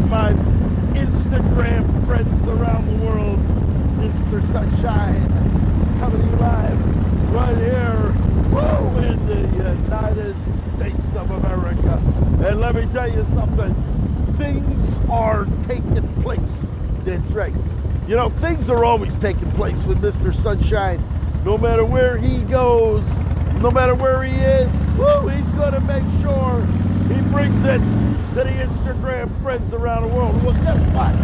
my Instagram friends around the world. Mr. Sunshine coming to you live right here, woo, in the United States of America. And let me tell you something, things are taking place. That's right. You know, things are always taking place with Mr. Sunshine. No matter where he goes, no matter where he is, woo, he's going to make sure he brings it to the Instagram friends around the world. Well, guess what?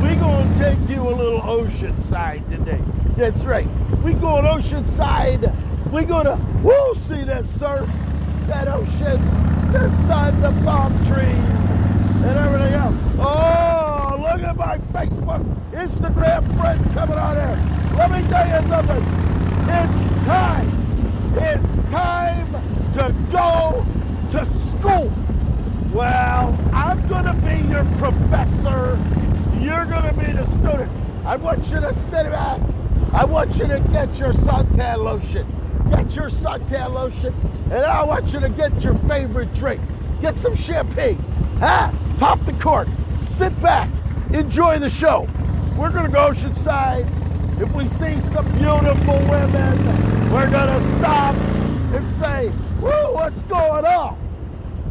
We're going to take you a little oceanside today. That's right. We're going oceanside. We're going to, woo, see that surf, that ocean, the sun, the palm trees, and everything else. Oh, look at my Facebook, Instagram friends coming on there. Let me tell you something. It's time. It's time to go to school. Well, I'm going to be your professor. You're going to be the student. I want you to sit back. I want you to get your suntan lotion. Get your suntan lotion. And I want you to get your favorite drink. Get some champagne. Huh? Pop the cork. Sit back. Enjoy the show. We're going to go oceanside. If we see some beautiful women, we're going to stop and say, woo, what's going on?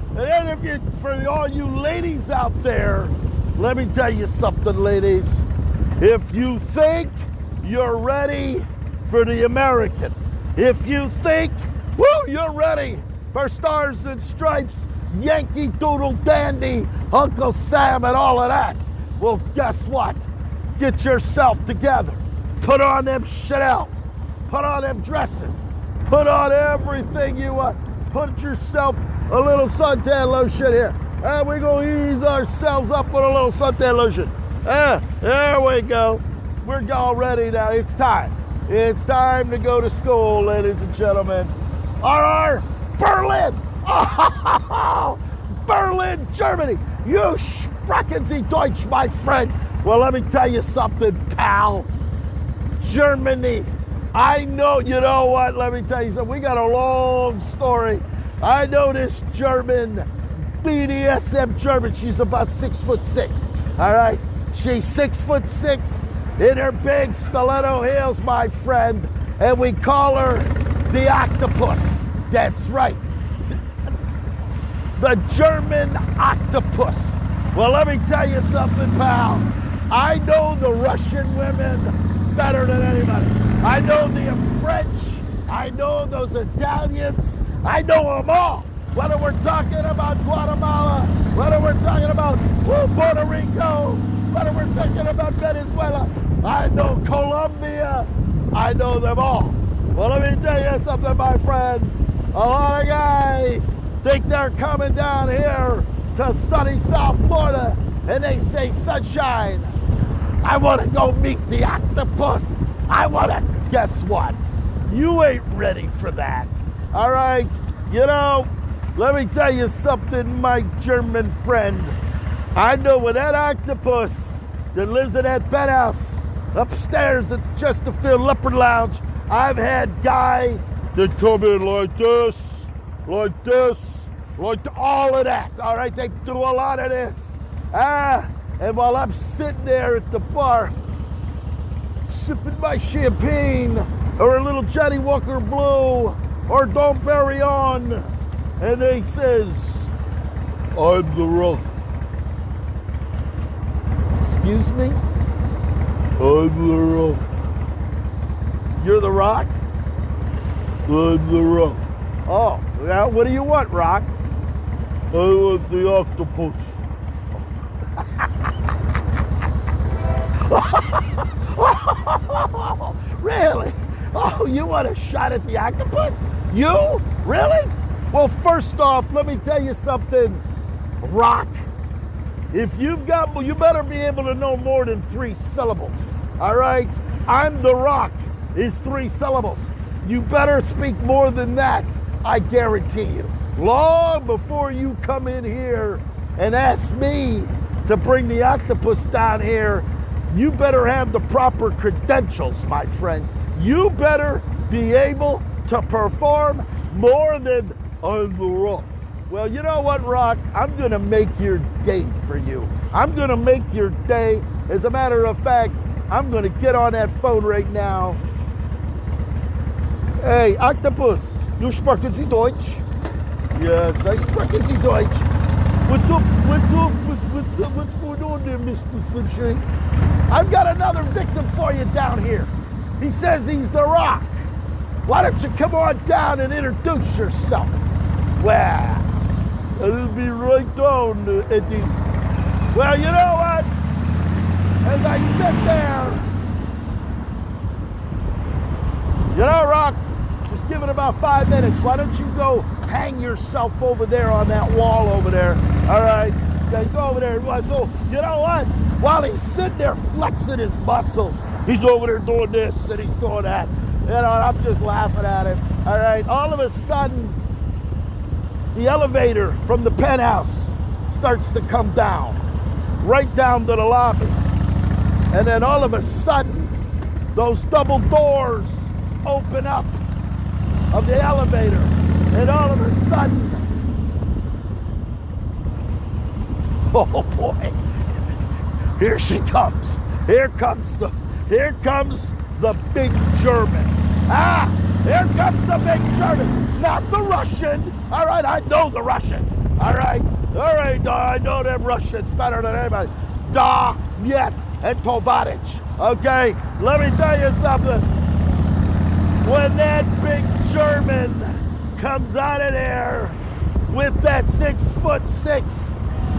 And then if you, for all you ladies out there, let me tell you something, ladies. If you think you're ready for the American, if you think, woo, you're ready for Stars and Stripes, Yankee Doodle Dandy, Uncle Sam and all of that, well, guess what? Get yourself together. Put on them Chanels. Put on them dresses. Put on everything you want. Put yourself a little suntan lotion here. And we're going to ease ourselves up with a little suntan lotion. There we go. We're all ready now. It's time. It's time to go to school, ladies and gentlemen. RR, Berlin. Oh, Berlin, Germany. You sprechen Sie Deutsch, my friend. Well, let me tell you something, pal. Germany. I know, you know what? Let me tell you something. We got a long story. I know this German, BDSM German. She's about 6'6". All right? She's 6'6" in her big stiletto heels, my friend. And we call her the octopus. That's right. The German octopus. Well, let me tell you something, pal. I know the Russian women better than anybody. I know the French. I know those Italians. I know them all. Whether we're talking about Guatemala, whether we're talking about Puerto Rico, whether we're talking about Venezuela, I know Colombia. I know them all. Well, let me tell you something, my friend. A lot of guys think they're coming down here to sunny South Florida and they say, Sunshine, I want to go meet the octopus. I want to, guess what? You ain't ready for that. All right? You know, let me tell you something, my German friend. I know when that octopus that lives in that penthouse upstairs at the Chesterfield Leopard Lounge, I've had guys that come in like this, like all of that. All right? They do a lot of this. And while I'm sitting there at the bar, sipping my champagne, or a little Johnny Walker Blue, or Dom Perignon, and they says, I'm the Rock. Excuse me? I'm the Rock. You're the Rock? I'm the Rock. Oh, well, what do you want, Rock? I want the octopus. Really? Oh, you want a shot at the octopus? You? Really? Well, first off, let me tell you something, Rock. If you've got, you better be able to know more than 3 syllables. All right? I'm the Rock is 3 syllables. You better speak more than that, I guarantee you. Long before you come in here and ask me to bring the octopus down here, you better have the proper credentials, my friend. You better be able to perform more than on the Rock. Well, you know what, Rock? I'm going to make your day for you. I'm going to make your day. As a matter of fact, I'm going to get on that phone right now. Hey, Octopus, you sprechen Sie Deutsch? Yes, I sprechen Sie Deutsch. What's going on there, Mr. Sunshine? I've got another victim for you down here. He says he's The Rock. Why don't you come on down and introduce yourself? Well, I'll be right down, Eddy. Well, you know what? As I sit there, you know, Rock, just give it about 5 minutes. Why don't you go hang yourself over there on that wall over there? All right? Yeah, go over there. So, you know what? While he's sitting there flexing his muscles, he's over there doing this and he's doing that. You know, and I'm just laughing at him. All right? All of a sudden, the elevator from the penthouse starts to come down, right down to the lobby. And then all of a sudden, those double doors open up of the elevator. And all of a sudden, oh boy, here she comes. Here comes the big German. Here comes the big German. Not the Russian. All right, I know the Russians. All right, I know them Russians better than anybody. Da, Niet, and Tovaric. Okay, let me tell you something. When that big German comes out of there with that 6'6",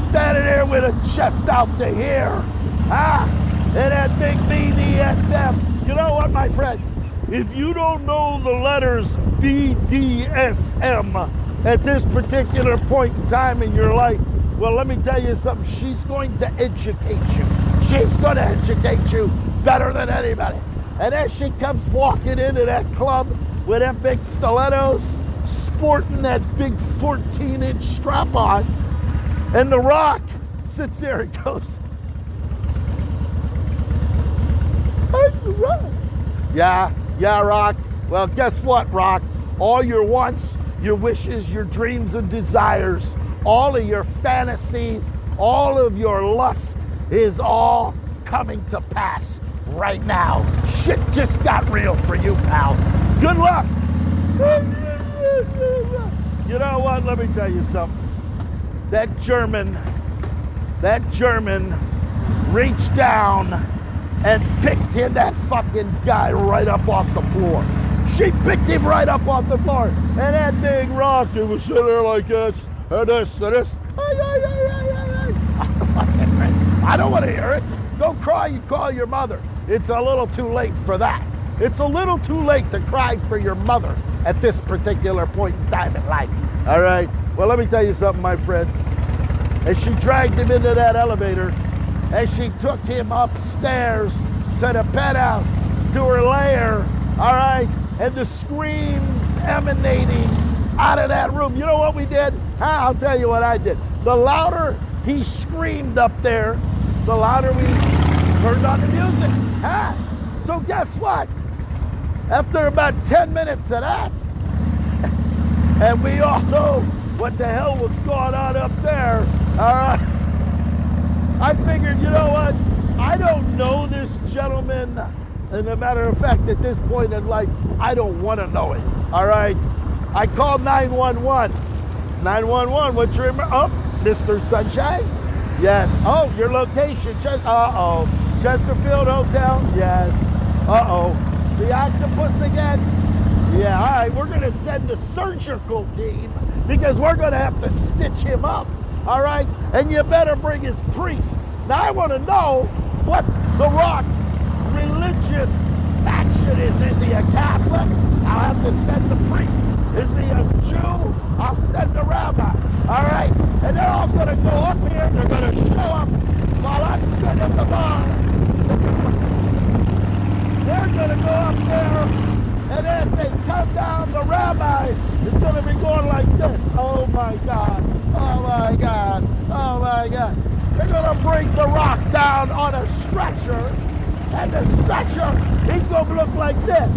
standing there with a chest out to here, and that big BDSM. You know what, my friend? If you don't know the letters BDSM at this particular point in time in your life, well, let me tell you something. She's going to educate you. She's going to educate you better than anybody. And as she comes walking into that club with that big stilettos, sporting that big 14-inch strap on, and The Rock sits there and goes, "I'm The Rock." Yeah, Rock. Well, guess what, Rock? All your wants, your wishes, your dreams and desires, all of your fantasies, all of your lust is all coming to pass right now. Shit just got real for you, pal. Good luck. You know what? Let me tell you something. That German reached down and picked him, that fucking guy, right up off the floor. She picked him right up off the floor. And that big Rock, he was sitting there like this, and this, and this. I don't want to hear it. Go cry, you call your mother. It's a little too late for that. It's a little too late to cry for your mother at this particular point in time in life. All right? Well, let me tell you something, my friend. As she dragged him into that elevator, as she took him upstairs to the penthouse, to her lair, all right, and the screams emanating out of that room. You know what we did? I'll tell you what I did. The louder he screamed up there, the louder we turned on the music. So guess what? After about 10 minutes of that, and we all know what the hell was going on up there, all right, I figured, you know what? I don't know this gentleman. And as a matter of fact, at this point in life, I don't want to know it, all right? I called 911. 911, what's your, Mr. Sunshine? Yes. Oh, your location, Chesterfield Hotel? Yes. The octopus again? Yeah, all right, we're going to send the surgical team because we're going to have to stitch him up, all right? And you better bring his priest. Now, I want to know what The Rock's religious faction is. Is he a Catholic? I'll have to send the priest. Is he a Jew? I'll send the rabbi. All right? And they're all going to go up here. They're going to show up while I'm sitting at the bar. They're going to go up there, and as they come down, the rabbi is going to be going like this. Oh, my God. Oh, my God. Oh, my God. They're going to bring The Rock down on a stretcher, and the stretcher, he's going to look like this.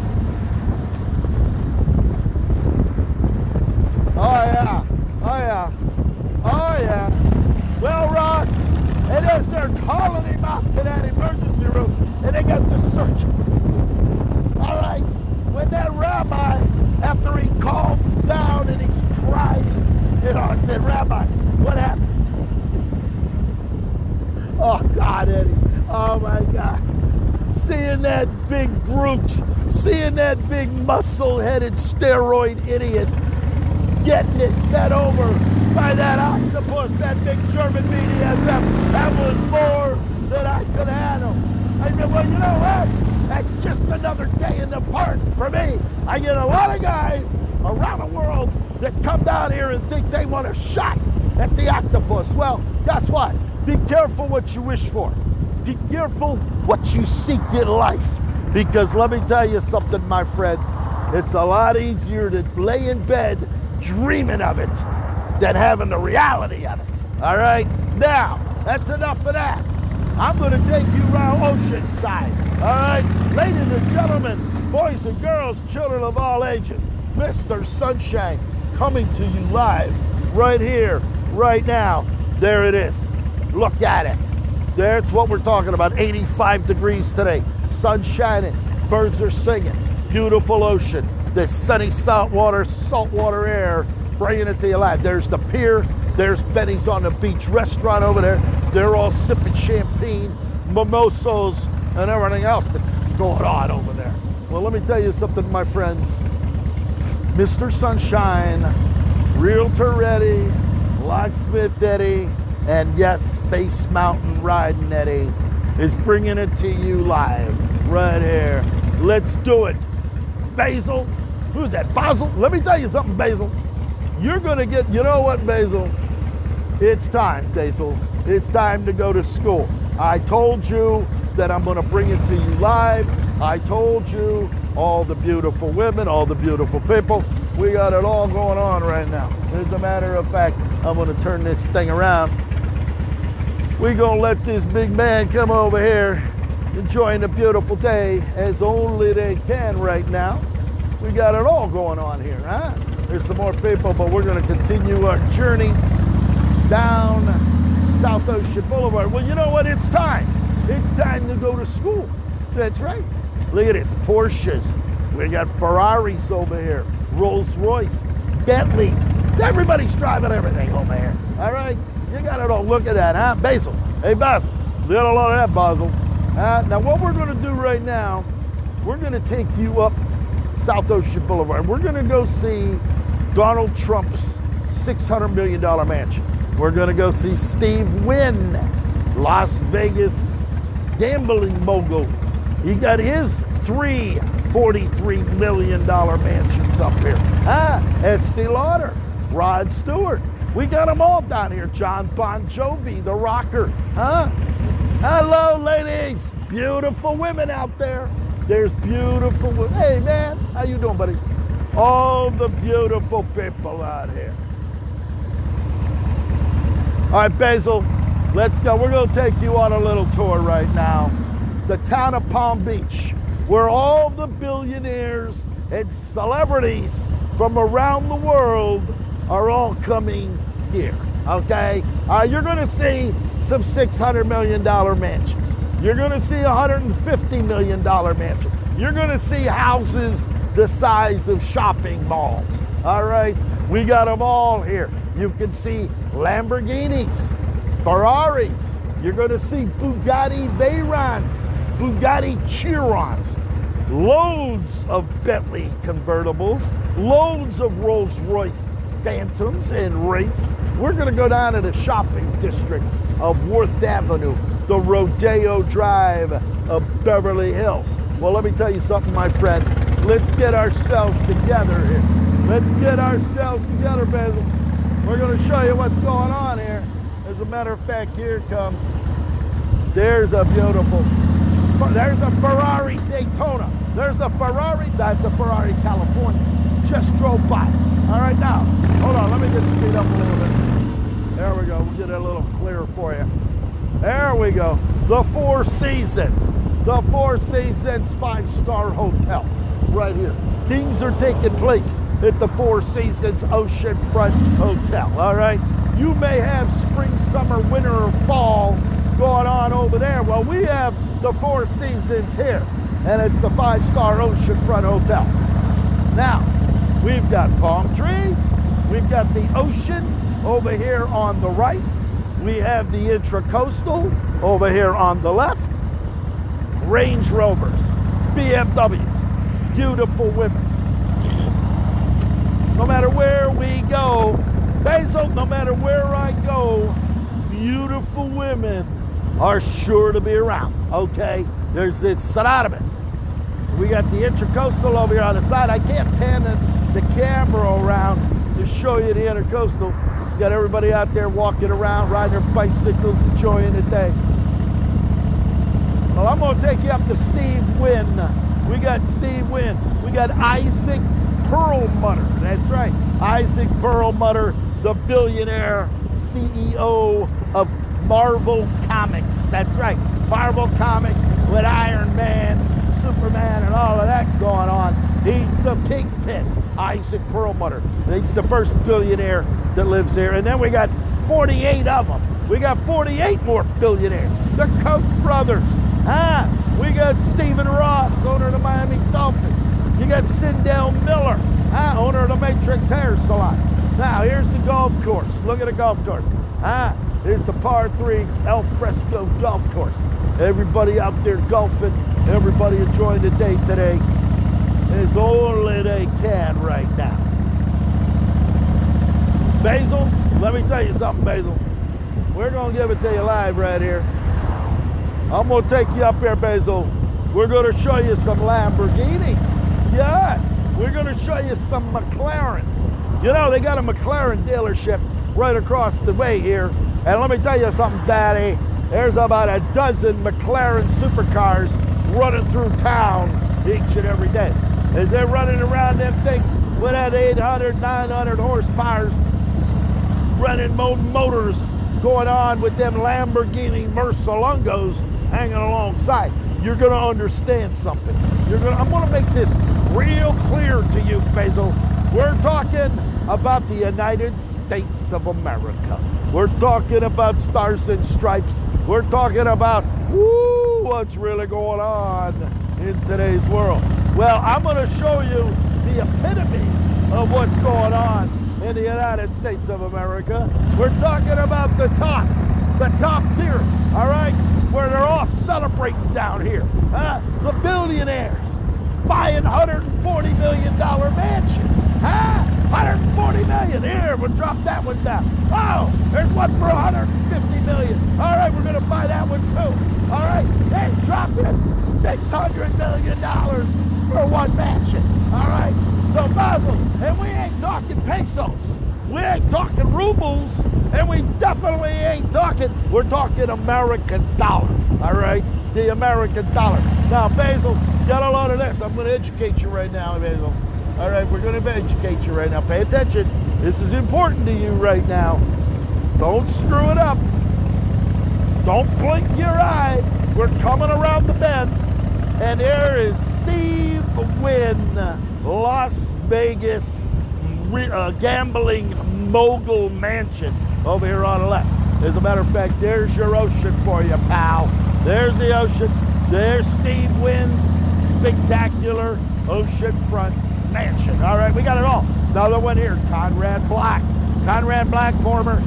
Oh, yeah. Oh, yeah. Oh, yeah. Well, Rock, it is Rabbi, after he calms down and he's crying, you know, I said, Rabbi, what happened? Oh, God, Eddie. Oh, my God. Seeing that big brute, seeing that big muscle-headed steroid idiot getting it bent over by that octopus, that big German BDSM, that was more than I could handle. I said, well, you know what? That's just another day in the park for me. I get a lot of guys around the world that come down here and think they want a shot at the octopus. Well, guess what? Be careful what you wish for. Be careful what you seek in life. Because let me tell you something, my friend. It's a lot easier to lay in bed dreaming of it than having the reality of it. All right? Now, that's enough of that. I'm going to take you around Oceanside. All right? Ladies and gentlemen, boys and girls, children of all ages, Mr. Sunshine coming to you live right here, right now. There it is. Look at it. That's what we're talking about. 85 degrees today. Sun shining. Birds are singing. Beautiful ocean. The sunny saltwater air bringing it to you live. There's the pier. There's Benny's on the Beach restaurant over there. They're all sipping champagne, mimosas, and everything else that's going on over there. Well, let me tell you something, my friends. Mr. Sunshine, Realtor Eddy, Locksmith Eddy, and yes, Space Mountain Riding Eddy is bringing it to you live right here. Let's do it. Basil, who's that? Basil? Let me tell you something, Basil. You're going to get, you know what, Basil? It's time, Basil. It's time to go to school. I told you that I'm going to bring it to you live. I told you all the beautiful women, all the beautiful people. We got it all going on right now. As a matter of fact, I'm going to turn this thing around. We're going to let this big man come over here, enjoying the beautiful day as only they can right now. We got it all going on here, huh? There's some more people, but we're going to continue our journey down South Ocean Boulevard. Well, you know what? It's time. It's time to go to school. That's right. Look at this. Porsches. We got Ferraris over here. Rolls Royce. Bentleys. Everybody's driving everything over here. All right? You got it all. Look at that, huh? Basil. Hey, Basil. Get a lot of that, Basil. Now, what we're going to do right now, we're going to take you up South Ocean Boulevard. We're going to go see Donald Trump's $600 million mansion. We're going to go see Steve Wynn, Las Vegas gambling mogul. He got his three $43 million mansions up here. Estee Lauder, Rod Stewart. We got them all down here. John Bon Jovi, the rocker. Hello, ladies. Beautiful women out there. There's beautiful women. Hey, man. How you doing, buddy? All the beautiful people out here. All right, Basil, let's go. We're going to take you on a little tour right now. The town of Palm Beach, where all the billionaires and celebrities from around the world are all coming here, okay? You're going to see some $600 million mansions. You're going to see $150 million mansions. You're going to see houses the size of shopping malls, all right? We got them all here. You can see Lamborghinis, Ferraris. You're going to see Bugatti Veyrons, Bugatti Chirons, loads of Bentley convertibles, loads of Rolls Royce Phantoms and Wraiths. We're going to go down to the shopping district of Worth Avenue, the Rodeo Drive of Beverly Hills. Well, let me tell you something, my friend. Let's get ourselves together here. Let's get ourselves together, Basil. We're going to show you what's going on here. As a matter of fact, here it comes. There's a beautiful, there's a Ferrari Daytona. There's a Ferrari, that's a Ferrari California. Just drove by. All right, now, hold on, let me get speed up a little bit. There we go, we'll get it a little clearer for you. There we go, the Four Seasons. The Four Seasons 5-star hotel, right here. Things are taking place at the Four Seasons Oceanfront Hotel, all right? You may have spring, summer, winter, or fall going on over there. Well, we have the Four Seasons here, and it's the 5-star Oceanfront Hotel. We've got palm trees. We've got the ocean over here on the right. We have the intracoastal over here on the left. Range Rovers, BMWs, beautiful women. No matter where we go, Basil, no matter where I go, beautiful women are sure to be around, okay? It's synonymous. We got the intracoastal over here on the side. I can't pan the camera around to show you the intercoastal. You got everybody out there walking around, riding their bicycles, enjoying the day. Well, I'm gonna take you up to Steve Wynn. We got Steve Wynn. We got Isaac Perlmutter. That's right, Isaac Perlmutter, the billionaire CEO of Marvel Comics. That's right, Marvel Comics with Iron Man, Superman, and all of that going on. He's the kingpin, Isaac Perlmutter. He's the first billionaire that lives here. And then we got 48 of them. We got 48 more billionaires. The Koch brothers. We got Stephen Ross, owner of the Miami Dolphins. You got Sindel Miller, owner of the Matrix Hair Salon. Now, here's the golf course. Look at the golf course. Here's the par 3 El Fresco golf course. Everybody out there golfing, everybody enjoying the day today as only they can right now. Basil, let me tell you something, Basil. We're going to give it to you live right here. I'm going to take you up here, Basil. We're going to show you some Lamborghinis. Yeah, we're going to show you some McLarens. You know, they got a McLaren dealership right across the way here. And let me tell you something, Daddy. There's about a dozen McLaren supercars running through town each and every day. As they're running around them things with that 800, 900 horsepower running motors going on with them Lamborghini Murcielangos hanging alongside. You're going to understand something. I'm going to make this real clear to you, Basil. We're talking about the United States of America. We're talking about stars and stripes. We're talking about what's really going on in today's world. Well, I'm going to show you the epitome of what's going on in the United States of America. We're talking about the top tier, all right, where they're all celebrating down here. The billionaires buying $140 million mansions. 140 million. Here, we'll drop that one down. Oh, there's one for 150 million. All right, we're going to buy that one too. All right, then drop it. $600 million for one mansion. All right, so Basil, and we ain't talking pesos. We ain't talking rubles, and we definitely ain't talking, we're talking American dollar. All right, the American dollar. Now, Basil, get a load of this. I'm going to educate you right now, Basil. All right, we're going to educate you right now. Pay attention. This is important to you right now. Don't screw it up. Don't blink your eye. We're coming around the bend. And there is Steve Wynn, Las Vegas gambling mogul mansion over here on the left. As a matter of fact, there's your ocean for you, pal. There's the ocean. There's Steve Wynn's spectacular oceanfront mansion. All right, we got it all. Another one here, Conrad Black. Conrad Black, former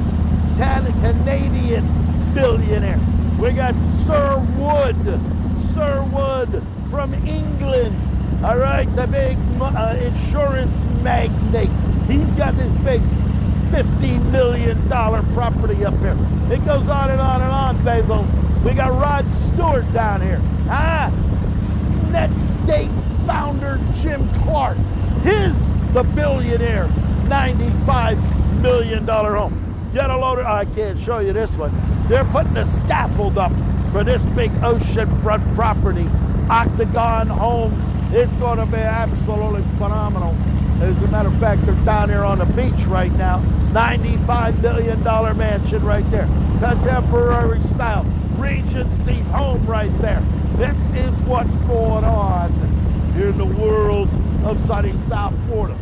Canadian billionaire. We got Sir Wood from England. All right, the big insurance magnate. He's got this big $50 million property up here. It goes on and on and on, Basil. We got Rod Stewart down here. Netscape founder Jim Clark. The billionaire $95 million home. Get a load of, I can't show you this one. They're putting a scaffold up for this big oceanfront property, octagon home. It's going to be absolutely phenomenal. As a matter of fact, they're down here on the beach right now. $95 million mansion right there. Contemporary style. Regency home right there. This is what's going on here in the world of sunny South Florida.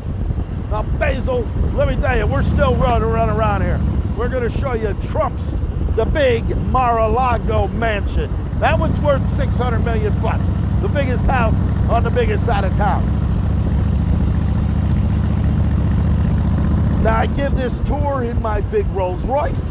Now, Basil, let me tell you, we're still running around here. We're going to show you Trump's, the big Mar-a-Lago mansion. That one's worth $600 million bucks. The biggest house on the biggest side of town. give this tour in my big Rolls Royce.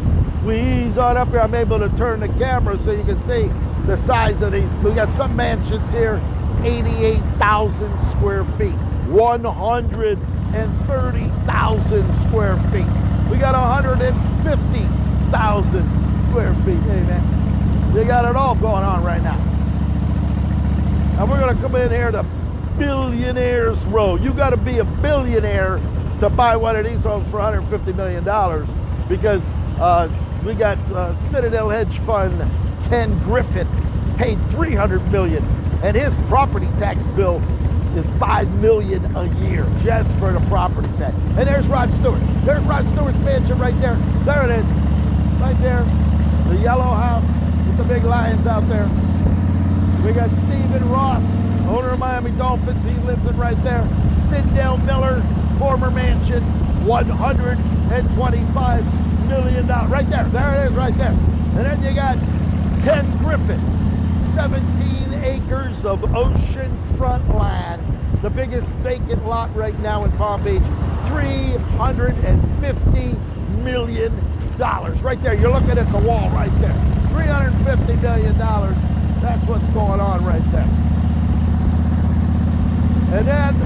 We ease on up here. I'm able to turn the camera so you can see the size of these. We got some mansions here, 88,000 square feet, 130,000 square feet. We got 150,000 square feet. Hey man, they got it all going on right now. And we're gonna come in here to Billionaires Row. You gotta be a billionaire to buy one of these homes for $150 million because we got Citadel hedge fund Ken Griffin paid $300 million, and his property tax bill is $5 million a year just for the property tax. And there's Rod Stewart. There's Rod Stewart's mansion right there. There it is, right there. The yellow house with the big lions out there. We got Stephen Ross, owner of Miami Dolphins. He lives in right there. Sindel Miller, former mansion, $125 million. Right there. There it is, right there. And then you got Ken Griffin, 17 acres of oceanfront land, the biggest vacant lot right now in Palm Beach, $350 million. Right there, you're looking at the wall right there. $350 million, that's what's going on right there. And then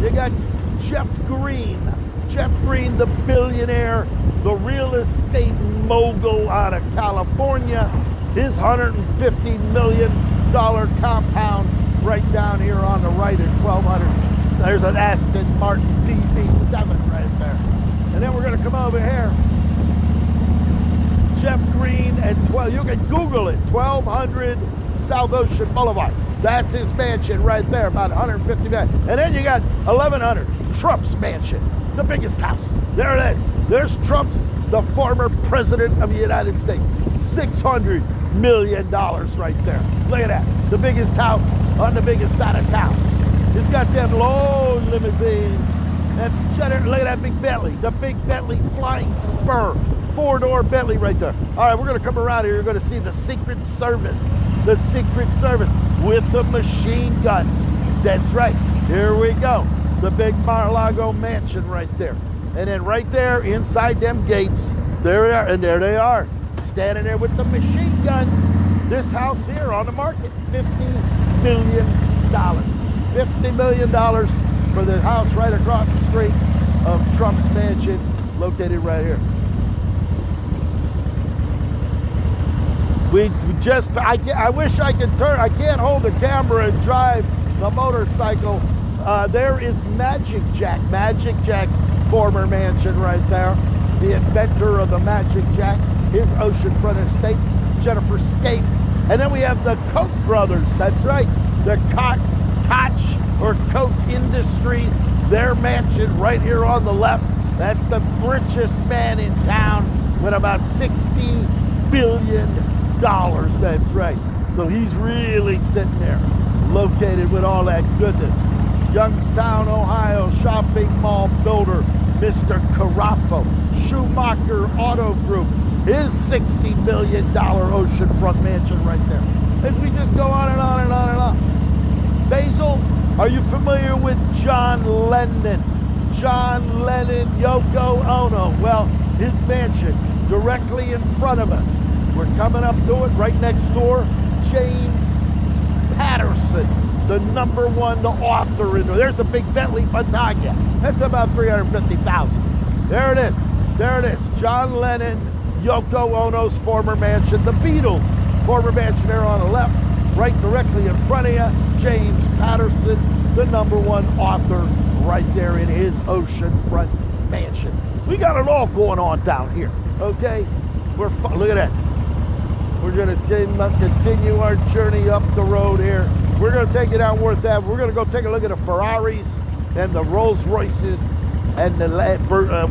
you got Jeff Green. Jeff Green, the billionaire, the real estate mogul out of California. His $150 million compound right down here on the right at 1200. So there's an Aston Martin DB7 right there. And then we're going to come over here. Jeff Green at 12, you can Google it, 1200 South Ocean Boulevard. That's his mansion right there, about 150 million. And then you got 1100 Trump's mansion, the biggest house. There it is. There's Trump's, the former president of the United States. $600 million right there. Look at that. The biggest house on the biggest side of town. It's got them low limousines. And look at that big Bentley. The big Bentley Flying Spur. 4-door Bentley right there. All right, we're going to come around here. You're going to see the Secret Service. The Secret Service with the machine guns. That's right. Here we go. The big Mar-a-Lago mansion right there. And then right there inside them gates, there they are. And there they are. Standing there with the machine gun. This house here on the market, $50 million. $50 million for the house right across the street of Trump's mansion, located right here. I wish I could turn, I can't hold the camera and drive the motorcycle. There is Magic Jack. Magic Jack's former mansion right there. The inventor of the Magic Jack, his oceanfront estate, Jennifer Scaife. And then we have the Koch brothers, that's right. The Koch or Koch Industries, their mansion right here on the left. That's the richest man in town with about $60 billion. That's right. So he's really sitting there, located with all that goodness. Youngstown, Ohio shopping mall builder, Mr. Caraffo. Schumacher Auto Group, his $60 million oceanfront mansion right there. As we just go on and on and on and on. Basil, are you familiar with John Lennon? John Lennon, Yoko Ono. Well, his mansion directly in front of us. We're coming up to it right next door. James Patterson, the #1 author in there. There's a big Bentley Montagna. That's about $350,000. There it is. There it is. John Lennon, Yoko Ono's former mansion. The Beatles, former mansion there on the left. Right directly in front of you, James Patterson, the #1 author right there in his oceanfront mansion. We got it all going on down here, okay? Look at that. We're going to continue our journey up the road here. We're going to take you down Worth Ave. We're going to go take a look at the Ferraris and the Rolls Royces and the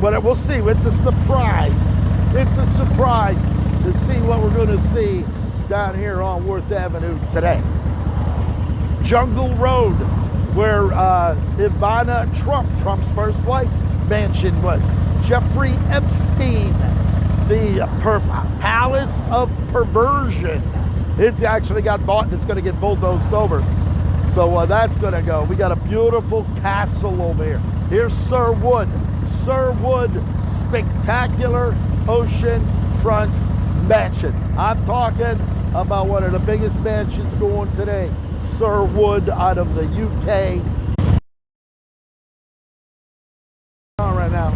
whatever. We'll see. It's a surprise. It's a surprise to see what we're going to see down here on Worth Avenue today. Jungle Road, where Ivana Trump, Trump's first wife, mansion was. Jeffrey Epstein, the Palace of Perversion. It's actually got bought and it's going to get bulldozed over. So that's going to go. We got a beautiful castle over here. Here's Sir Wood. Sir Wood, spectacular oceanfront mansion. I'm talking about one of the biggest mansions going today. Sir Wood out of the UK. Right now.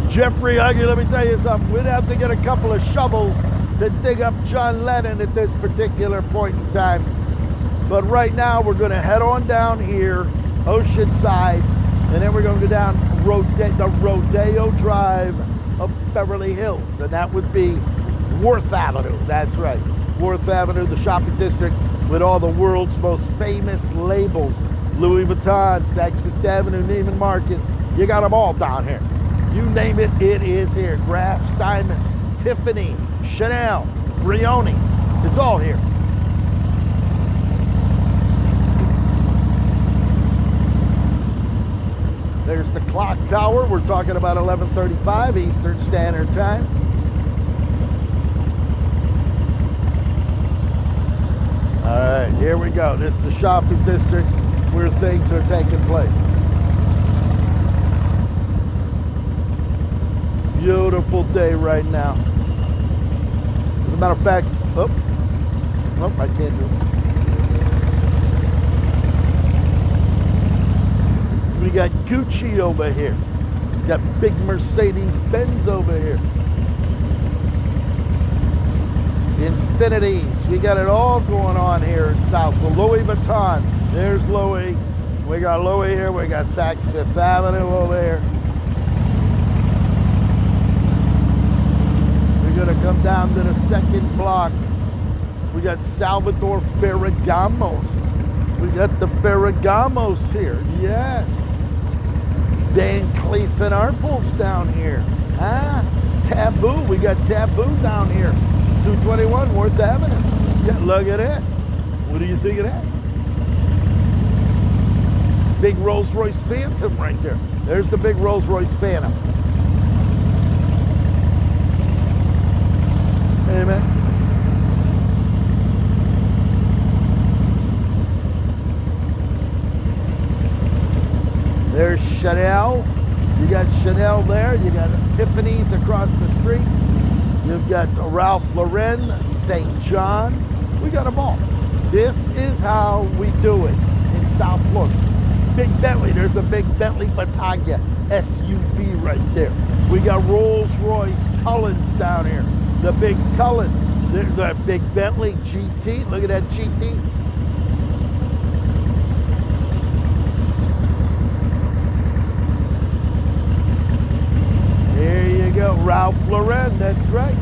Jeffrey Huggy, let me tell you something. We'd have to get a couple of shovels to dig up John Lennon at this particular point in time. But right now, we're going to head on down here, Oceanside, and then we're going to go down the Rodeo Drive of Beverly Hills, and that would be Worth Avenue. That's right, Worth Avenue, the shopping district with all the world's most famous labels. Louis Vuitton, Saks Fifth Avenue, Neiman Marcus. You got them all down here. You name it, it is here. Graf's Diamonds, Tiffany, Chanel, Brioni. It's all here. There's the clock tower. We're talking about 11:35 Eastern Standard Time. All right, here we go. This is the shopping district where things are taking place. Beautiful day right now. As a matter of fact, I can't do it. We got Gucci over here. We got big Mercedes-Benz over here. Infinities. We got it all going on here in Southville. Louis Vuitton. There's Louis. We got Louis here. We got Saks Fifth Avenue over here. We're going to come down to the second block. We got Salvador Ferragamos. We got the Ferragamos here. Yes. Van Cleef & Arpels down here. Taboo. We got Taboo down here. 221 Worth Avenue. Yeah, look at this. What do you think of that? Big Rolls-Royce Phantom right there. There's the big Rolls-Royce Phantom. Hey, man. There's Chanel. You got Chanel there. You got Tiffany's across the street. You've got Ralph Lauren, St. John. We got them all. This is how we do it in South Florida. Big Bentley. There's the big Bentley Battaglia SUV right there. We got Rolls-Royce Cullens down here. The big Cullen. There's the big Bentley GT. Look at that GT. There you go, Ralph Lauren, that's right.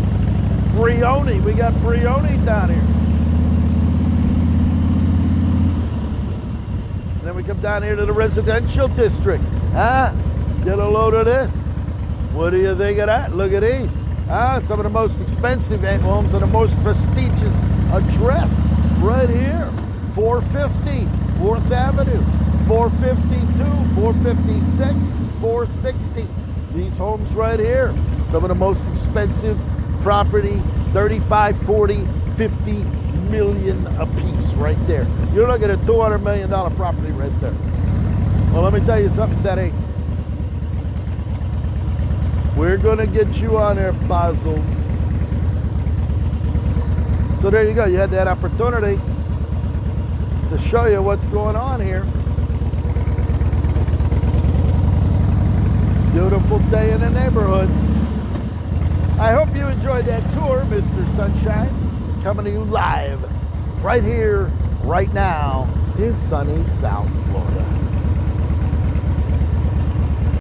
Brioni, we got Brioni down here. And then we come down here to the residential district. Get a load of this. What do you think of that? Look at these. Some of the most expensive homes and the most prestigious address right here. 450 Fourth Avenue, 452, 456, 460. These homes right here, some of the most expensive property, 35, 40, 50 million a piece right there. You're looking at a $200 million property right there. Well, let me tell you something, Daddy. We're gonna get you on there, Basil. So there you go, you had that opportunity to show you what's going on here. Beautiful day in the neighborhood. I hope you enjoyed that tour, Mr. Sunshine. Coming to you live right here, right now in sunny South Florida.